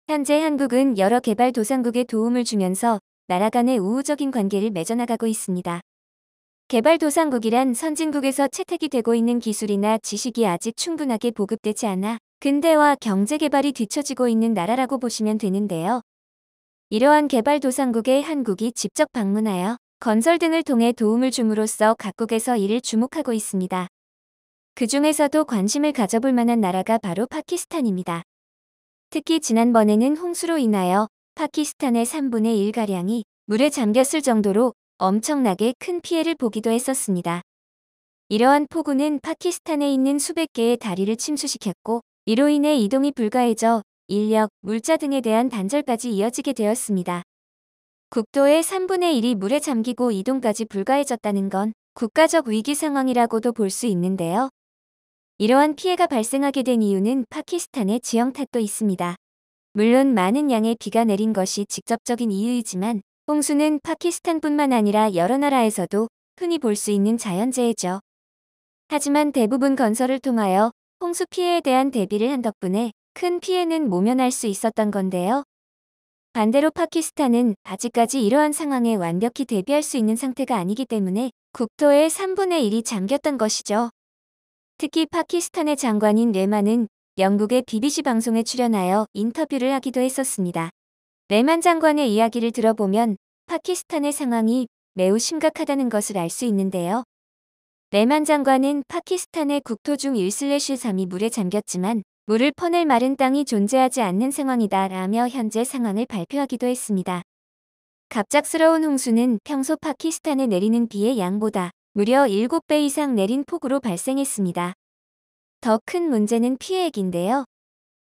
현재 한국은 여러 개발도상국에 도움을 주면서 나라 간의 우호적인 관계를 맺어나가고 있습니다. 개발도상국이란 선진국에서 채택이 되고 있는 기술이나 지식이 아직 충분하게 보급되지 않아 근대화 경제 개발이 뒤처지고 있는 나라라고 보시면 되는데요. 이러한 개발도상국에 한국이 직접 방문하여 건설 등을 통해 도움을 줌으로써 각국에서 이를 주목하고 있습니다. 그 중에서도 관심을 가져볼 만한 나라가 바로 파키스탄입니다. 특히 지난번에는 홍수로 인하여 파키스탄의 3분의 1가량이 물에 잠겼을 정도로 엄청나게 큰 피해를 보기도 했었습니다. 이러한 폭우는 파키스탄에 있는 수백 개의 다리를 침수시켰고 이로 인해 이동이 불가해져 인력, 물자 등에 대한 단절까지 이어지게 되었습니다. 국토의 3분의 1이 물에 잠기고 이동까지 불가해졌다는 건 국가적 위기 상황이라고도 볼 수 있는데요. 이러한 피해가 발생하게 된 이유는 파키스탄의 지형 탓도 있습니다. 물론 많은 양의 비가 내린 것이 직접적인 이유이지만 홍수는 파키스탄뿐만 아니라 여러 나라에서도 흔히 볼 수 있는 자연재해죠. 하지만 대부분 건설을 통하여 홍수 피해에 대한 대비를 한 덕분에 큰 피해는 모면할 수 있었던 건데요. 반대로 파키스탄은 아직까지 이러한 상황에 완벽히 대비할 수 있는 상태가 아니기 때문에 국토의 3분의 1이 잠겼던 것이죠. 특히 파키스탄의 장관인 레만은 영국의 BBC 방송에 출연하여 인터뷰를 하기도 했었습니다. 레만 장관의 이야기를 들어보면 파키스탄의 상황이 매우 심각하다는 것을 알 수 있는데요. 레만 장관은 파키스탄의 국토 중 1/3이 물에 잠겼지만 물을 퍼낼 마른 땅이 존재하지 않는 상황이다 라며 현재 상황을 발표하기도 했습니다. 갑작스러운 홍수는 평소 파키스탄에 내리는 비의 양보다 무려 7배 이상 내린 폭우로 발생했습니다. 더 큰 문제는 피해액인데요.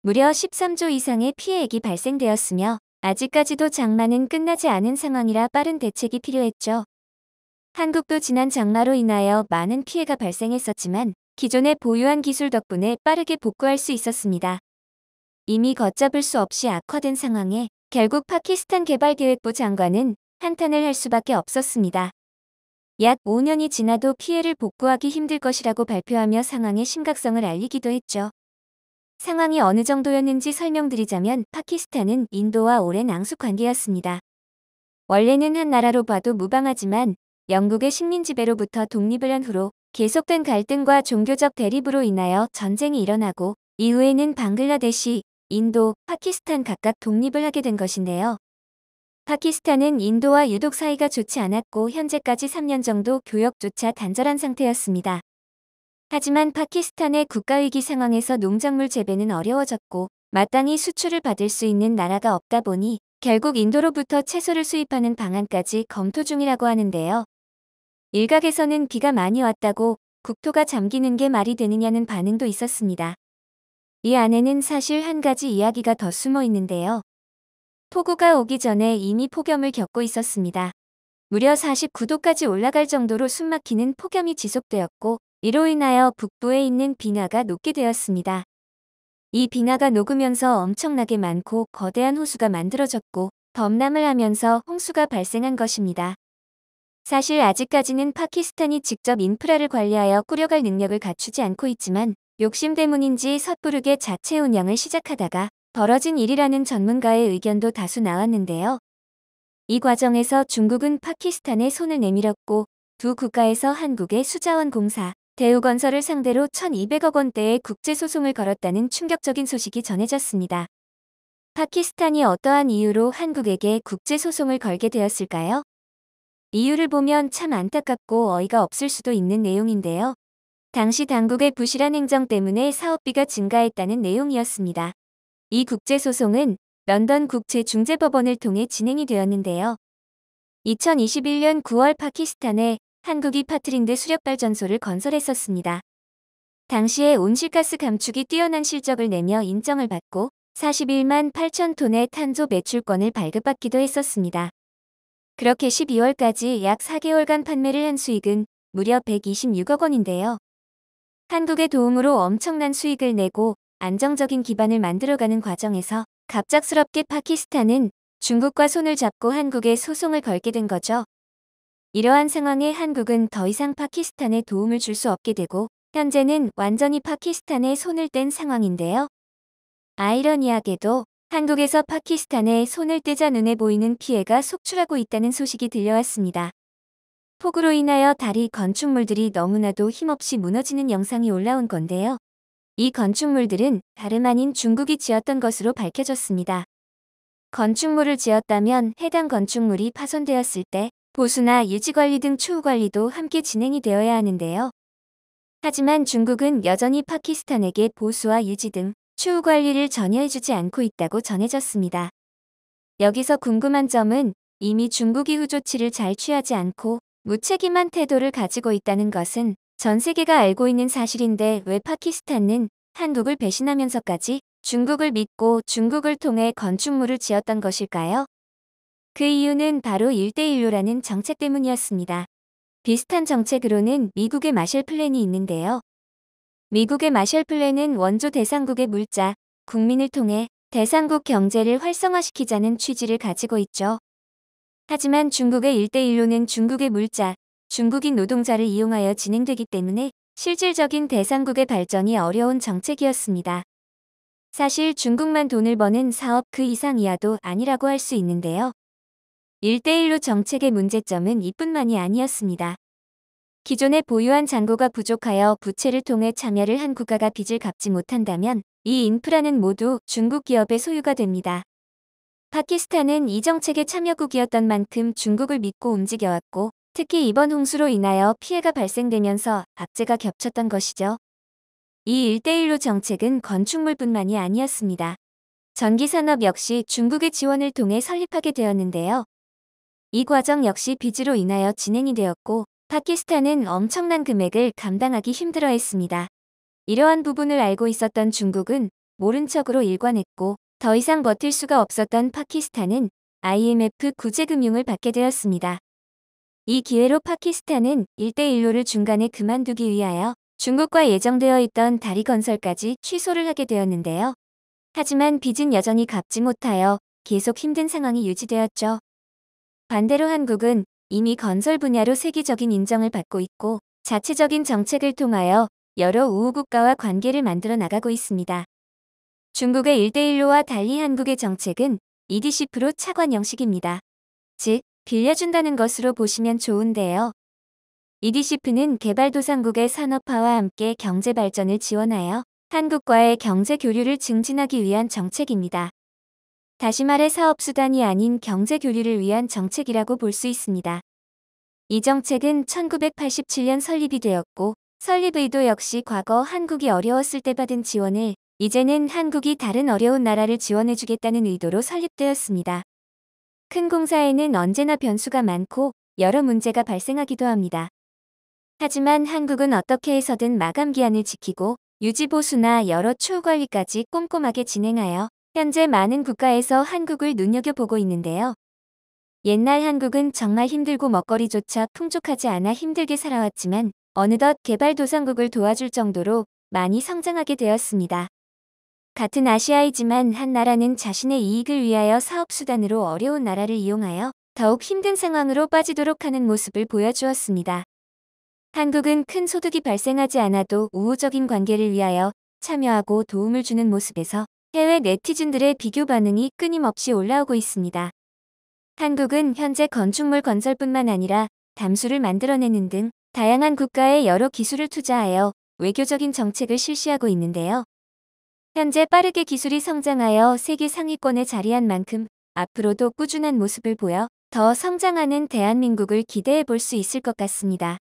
무려 13조 이상의 피해액이 발생되었으며 아직까지도 장마는 끝나지 않은 상황이라 빠른 대책이 필요했죠. 한국도 지난 장마로 인하여 많은 피해가 발생했었지만 기존에 보유한 기술 덕분에 빠르게 복구할 수 있었습니다. 이미 걷잡을 수 없이 악화된 상황에 결국 파키스탄 개발기획부 장관은 한탄을 할 수밖에 없었습니다. 약 5년이 지나도 피해를 복구하기 힘들 것이라고 발표하며 상황의 심각성을 알리기도 했죠. 상황이 어느 정도였는지 설명드리자면 파키스탄은 인도와 오랜 앙숙 관계였습니다. 원래는 한 나라로 봐도 무방하지만 영국의 식민 지배로부터 독립을 한 후로 계속된 갈등과 종교적 대립으로 인하여 전쟁이 일어나고 이후에는 방글라데시, 인도, 파키스탄 각각 독립을 하게 된 것인데요. 파키스탄은 인도와 유독 사이가 좋지 않았고 현재까지 3년 정도 교역조차 단절한 상태였습니다. 하지만 파키스탄의 국가위기 상황에서 농작물 재배는 어려워졌고 마땅히 수출을 받을 수 있는 나라가 없다 보니 결국 인도로부터 채소를 수입하는 방안까지 검토 중이라고 하는데요. 일각에서는 비가 많이 왔다고 국토가 잠기는 게 말이 되느냐는 반응도 있었습니다. 이 안에는 사실 한 가지 이야기가 더 숨어 있는데요. 폭우가 오기 전에 이미 폭염을 겪고 있었습니다. 무려 49도까지 올라갈 정도로 숨막히는 폭염이 지속되었고 이로 인하여 북부에 있는 빙하가 녹게 되었습니다. 이 빙하가 녹으면서 엄청나게 많고 거대한 호수가 만들어졌고 범람을 하면서 홍수가 발생한 것입니다. 사실 아직까지는 파키스탄이 직접 인프라를 관리하여 꾸려갈 능력을 갖추지 않고 있지만 욕심 때문인지 섣부르게 자체 운영을 시작하다가 벌어진 일이라는 전문가의 의견도 다수 나왔는데요. 이 과정에서 중국은 파키스탄에 손을 내밀었고 두 국가에서 한국의 수자원공사, 대우건설을 상대로 1,200억 원대의 국제소송을 걸었다는 충격적인 소식이 전해졌습니다. 파키스탄이 어떠한 이유로 한국에게 국제소송을 걸게 되었을까요? 이유를 보면 참 안타깝고 어이가 없을 수도 있는 내용인데요. 당시 당국의 부실한 행정 때문에 사업비가 증가했다는 내용이었습니다. 이 국제소송은 런던 국제중재법원을 통해 진행이 되었는데요. 2021년 9월 파키스탄에 한국이 파트린드 수력발전소를 건설했었습니다. 당시에 온실가스 감축이 뛰어난 실적을 내며 인정을 받고 41만 8천 톤의 탄소 매출권을 발급받기도 했었습니다. 그렇게 12월까지 약 4개월간 판매를 한 수익은 무려 126억 원인데요. 한국의 도움으로 엄청난 수익을 내고 안정적인 기반을 만들어가는 과정에서 갑작스럽게 파키스탄은 중국과 손을 잡고 한국에 소송을 걸게 된 거죠. 이러한 상황에 한국은 더 이상 파키스탄에 도움을 줄 수 없게 되고 현재는 완전히 파키스탄에 손을 뗀 상황인데요. 아이러니하게도 한국에서 파키스탄에 손을 떼자 눈에 보이는 피해가 속출하고 있다는 소식이 들려왔습니다. 폭우로 인하여 다리 건축물들이 너무나도 힘없이 무너지는 영상이 올라온 건데요. 이 건축물들은 다름 아닌 중국이 지었던 것으로 밝혀졌습니다. 건축물을 지었다면 해당 건축물이 파손되었을 때 보수나 유지관리 등 추후관리도 함께 진행이 되어야 하는데요. 하지만 중국은 여전히 파키스탄에게 보수와 유지 등 추후관리를 전혀 해주지 않고 있다고 전해졌습니다. 여기서 궁금한 점은 이미 중국이 후조치를 잘 취하지 않고 무책임한 태도를 가지고 있다는 것은 전 세계가 알고 있는 사실인데 왜 파키스탄은 한국을 배신하면서까지 중국을 믿고 중국을 통해 건축물을 지었던 것일까요? 그 이유는 바로 1대1로라는 정책 때문이었습니다. 비슷한 정책으로는 미국의 마셜 플랜이 있는데요. 미국의 마셜 플랜은 원조 대상국의 물자, 국민을 통해 대상국 경제를 활성화시키자는 취지를 가지고 있죠. 하지만 중국의 1대1로는 중국의 물자, 중국인 노동자를 이용하여 진행되기 때문에 실질적인 대상국의 발전이 어려운 정책이었습니다. 사실 중국만 돈을 버는 사업 그 이상 이하도 아니라고 할 수 있는데요. 1대1로 정책의 문제점은 이뿐만이 아니었습니다. 기존에 보유한 잔고가 부족하여 부채를 통해 참여를 한 국가가 빚을 갚지 못한다면 이 인프라는 모두 중국 기업의 소유가 됩니다. 파키스탄은 이 정책의 참여국이었던 만큼 중국을 믿고 움직여왔고 특히 이번 홍수로 인하여 피해가 발생되면서 악재가 겹쳤던 것이죠. 이 1대1로 정책은 건축물뿐만이 아니었습니다. 전기산업 역시 중국의 지원을 통해 설립하게 되었는데요. 이 과정 역시 빚으로 인하여 진행이 되었고 파키스탄은 엄청난 금액을 감당하기 힘들어했습니다. 이러한 부분을 알고 있었던 중국은 모른 척으로 일관했고 더 이상 버틸 수가 없었던 파키스탄은 IMF 구제금융을 받게 되었습니다. 이 기회로 파키스탄은 1대1로를 중간에 그만두기 위하여 중국과 예정되어 있던 다리 건설까지 취소를 하게 되었는데요. 하지만 빚은 여전히 갚지 못하여 계속 힘든 상황이 유지되었죠. 반대로 한국은 이미 건설 분야로 세계적인 인정을 받고 있고 자체적인 정책을 통하여 여러 우호국가와 관계를 만들어 나가고 있습니다. 중국의 1대1로와 달리 한국의 정책은 EDC프로 차관 형식입니다. 즉, 빌려준다는 것으로 보시면 좋은데요. EDC프는 개발도상국의 산업화와 함께 경제 발전을 지원하여 한국과의 경제 교류를 증진하기 위한 정책입니다. 다시 말해 사업수단이 아닌 경제 교류를 위한 정책이라고 볼 수 있습니다. 이 정책은 1987년 설립이 되었고 설립 의도 역시 과거 한국이 어려웠을 때 받은 지원을 이제는 한국이 다른 어려운 나라를 지원해주겠다는 의도로 설립되었습니다. 큰 공사에는 언제나 변수가 많고 여러 문제가 발생하기도 합니다. 하지만 한국은 어떻게 해서든 마감 기한을 지키고 유지 보수나 여러 추후 관리까지 꼼꼼하게 진행하여 현재 많은 국가에서 한국을 눈여겨보고 있는데요. 옛날 한국은 정말 힘들고 먹거리조차 풍족하지 않아 힘들게 살아왔지만 어느덧 개발도상국을 도와줄 정도로 많이 성장하게 되었습니다. 같은 아시아이지만 한 나라는 자신의 이익을 위하여 사업수단으로 어려운 나라를 이용하여 더욱 힘든 상황으로 빠지도록 하는 모습을 보여주었습니다. 한국은 큰 소득이 발생하지 않아도 우호적인 관계를 위하여 참여하고 도움을 주는 모습에서 해외 네티즌들의 비교 반응이 끊임없이 올라오고 있습니다. 한국은 현재 건축물 건설뿐만 아니라 담수를 만들어내는 등 다양한 국가의 여러 기술을 투자하여 외교적인 정책을 실시하고 있는데요. 현재 빠르게 기술이 성장하여 세계 상위권에 자리한 만큼 앞으로도 꾸준한 모습을 보여 더 성장하는 대한민국을 기대해 볼 수 있을 것 같습니다.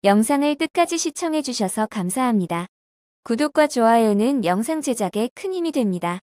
영상을 끝까지 시청해 주셔서 감사합니다. 구독과 좋아요는 영상 제작에 큰 힘이 됩니다.